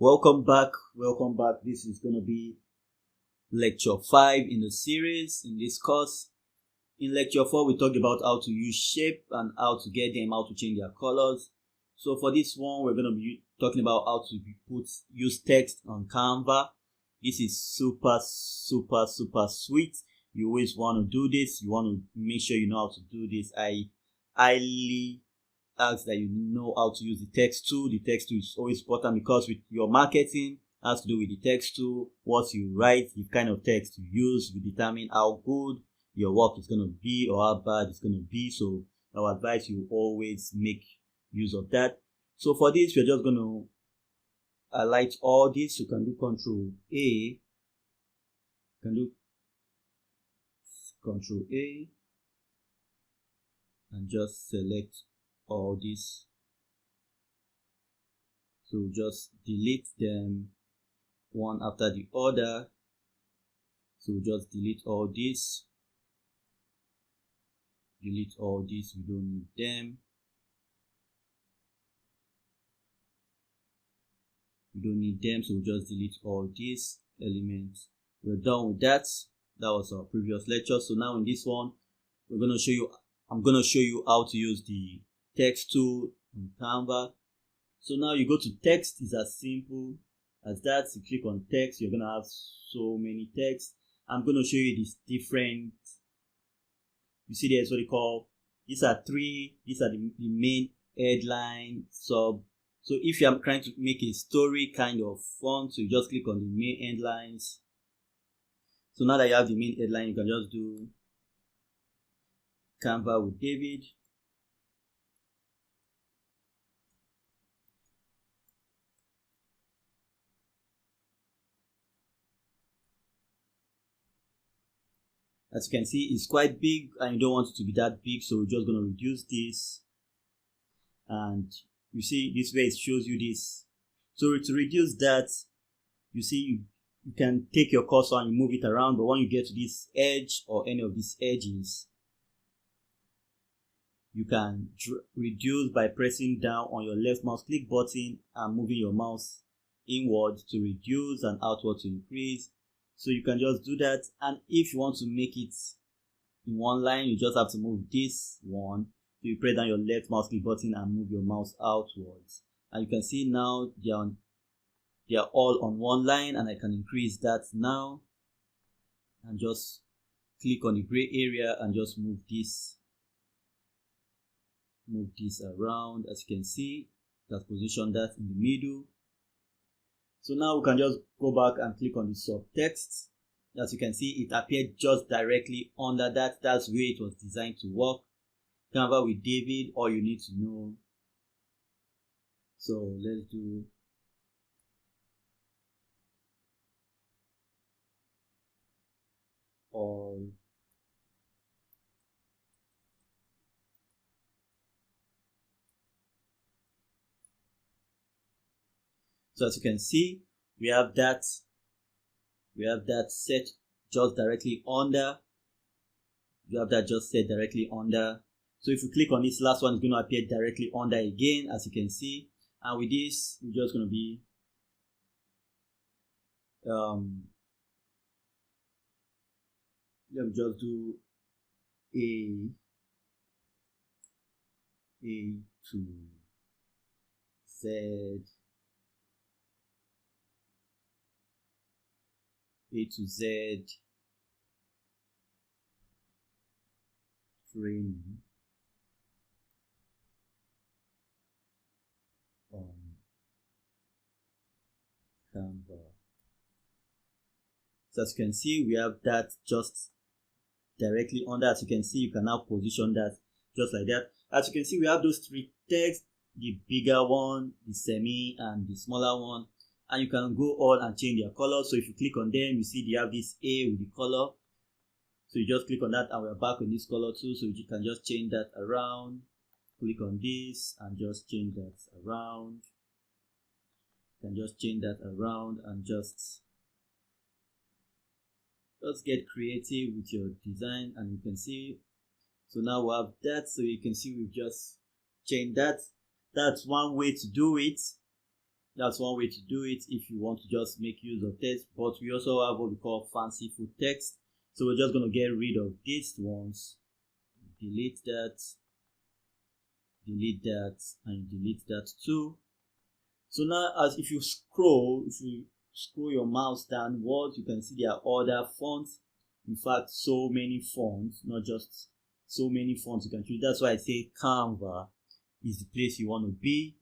Welcome back. This is going to be lecture 5 in the series in this course. In lecture 4, we talked about how to use shape and how to get them, how to change their colors. So for this one, we're going to be talking about how to use text on Canva. This is super sweet. You always want to do this. You want to make sure you know how to do this. I highly ask that you know how to use the text tool. The text tool is always important because with your marketing has to do with the text tool. What you write, the kind of text you use will determine how good your work is going to be or how bad it's going to be. So I advise you always make use of that. So for this, we're just going to highlight all this. You can do Control A. You can do Control A and just select all this. So just delete them one after the other. So just delete all this. Delete all this, we don't need them. We don't need them, so we'll just delete all these elements. We're done with that. That was our previous lecture. So now in this one, I'm going to show you how to use the text tool in Canva. So now you go to text. It's as simple as that. You click on text, you're going to have so many text. I'm going to show you these different, you see there's what they call, these are the main headline, sub. So if you're trying to make a story kind of font, so you just click on the main headlines. So now that you have the main headline, you can just do Canva with David. As you can see, it's quite big and you don't want it to be that big, so we're just going to reduce this. And you see this way it shows you this. So to reduce that, you see you can take your cursor and you move it around, but when you get to this edge or any of these edges, you can reduce by pressing down on your left mouse click button and moving your mouse inward to reduce and outward to increase. So you can just do that. And if you want to make it in one line, you just have to move this one. So you press down your left mouse click button and move your mouse outwards. And you can see now they are all on one line, and I can increase that now. And just click on the gray area and just move this around. As you can see, that's positioned that in the middle. So now we can just go back and click on the subtext. As you can see, it appeared just directly under that. That's where it was designed to work. Canva with David, all you need to know. So let's do all. So as you can see, we have that set just directly under. You have that just set directly under. So if you click on this last one, it's going to appear directly under again, as you can see. And with this, we're just going to be let me just do A to Z. A to Z training on Canva. So as you can see, we have that just directly under. As you can see, you can now position that just like that. As you can see, we have those three texts, the bigger one, the semi, and the smaller one. And you can go on and change their color. So if you click on them, you see they have this A with the color. So you just click on that and we're back on this color too. So you can just change that around. Click on this and just change that around. You can just change that around and just get creative with your design. And you can see, so now we have that. So you can see we've just changed that. That's one way to do it. That's one way to do it if you want to just make use of text. But we also have what we call fanciful text. So we're just going to get rid of these ones. Delete that, and delete that too. So now, as if you scroll your mouse downwards, you can see there are other fonts. In fact, so many fonts, not just so many fonts you can choose. That's why I say Canva is the place you want to be.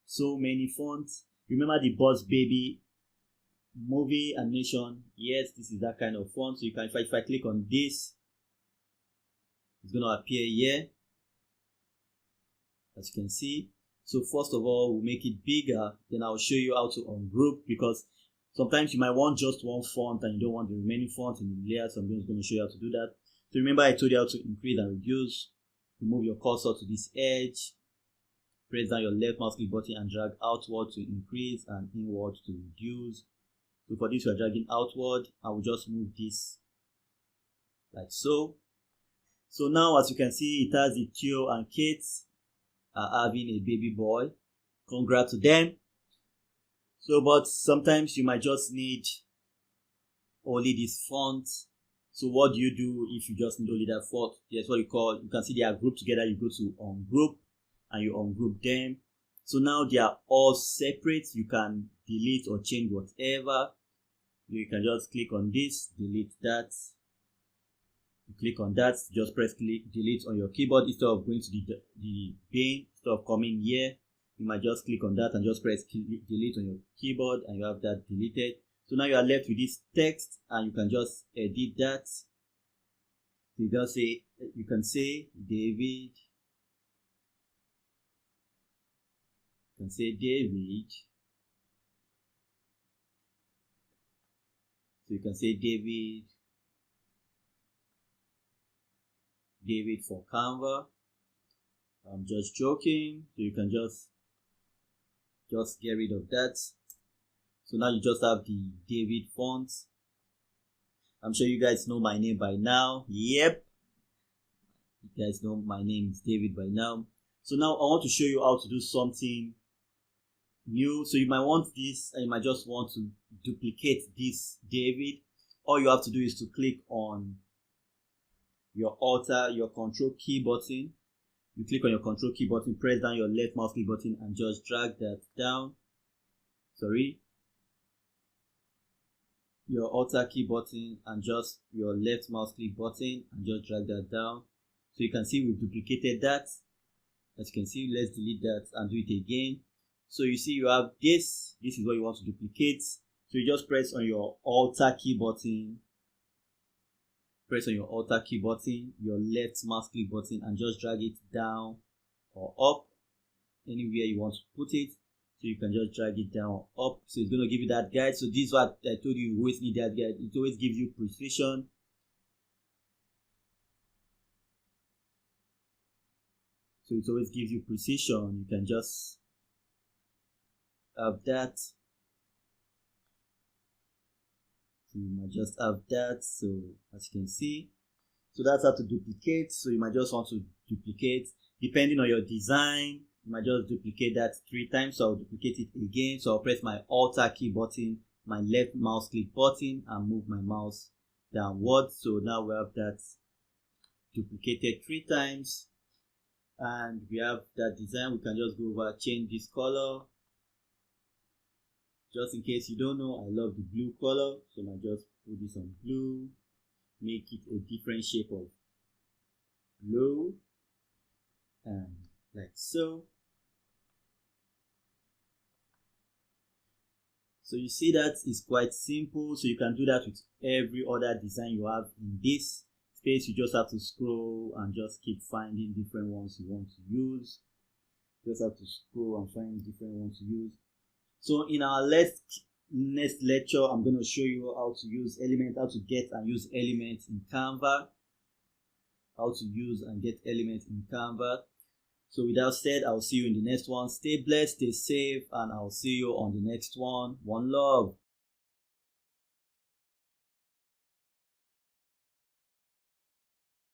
So many fonts. Remember the Boss Baby movie animation? Yes, this is that kind of font. So you can, if I click on this, it's going to appear here, as you can see. So first of all, we'll make it bigger. Then I'll show you how to ungroup, because sometimes you might want just one font and you don't want the remaining fonts in the layer. So I'm just going to show you how to do that. So remember I told you how to increase and reduce. Move your cursor to this edge. Press down your left mouse click button and drag outward to increase and inward to reduce. So for this, we are dragging outward. I will just move this like so. So now, as you can see, it has the Theo and Kate are having a baby boy. Congrats to them. So, but sometimes you might just need only this font. So what do you do if you just need only that font? That's what you can see they are grouped together. You go to ungroup and you ungroup them. So now they are all separate. You can delete or change whatever. You can just click on this, delete that. You click on that, just press delete on your keyboard instead of going to the pane. Instead of coming here, you might just click on that and just press delete on your keyboard, and you have that deleted. So now you are left with this text, and you can just edit that. So you can say David. You can say David. So you can say David for Canva. I'm just joking. So you can just get rid of that. So now you just have the David font. I'm sure you guys know my name by now. Yep. You guys know my name is David by now. So now I want to show you how to do something new. So you might want this, and you might just want to duplicate this David. All you have to do is to click on your control key button. You click on your control key button, press down your left mouse click button, and just drag that down. Your Alt key button and just your left mouse click button, and just drag that down. So you can see we've duplicated that. As you can see, let's delete that and do it again. So you see you have this is what you want to duplicate. So you just press on your Alt key button, press on your Alt key button, your left mouse click button, and just drag it down or up anywhere you want to put it. So you can just drag it down or up. So it's going to give you that guide. So this is what I told you always need that guide. It always gives you precision. So it always gives you precision. You can just have that. So you might just have that. So as you can see, so that's how to duplicate. So you might just want to duplicate depending on your design. You might just duplicate that 3 times. So I'll duplicate it again. So I'll press my Alt key button, my left mouse click button, and move my mouse downwards. So now we have that duplicated 3 times. And we have that design. We can just go over, change this color. Just in case you don't know, I love the blue color. So I might just put this on blue. Make it a different shape of blue. And like so. So you see that is quite simple. So you can do that with every other design you have in this space. You just have to scroll and just keep finding different ones you want to use. Just have to scroll and find different ones to use. So in our next lecture, I'm going to show you how to use elements, how to get and use elements in Canva. How to use and get elements in Canva. So with that said, I'll see you in the next one. Stay blessed, stay safe, and I'll see you on the next one. One love.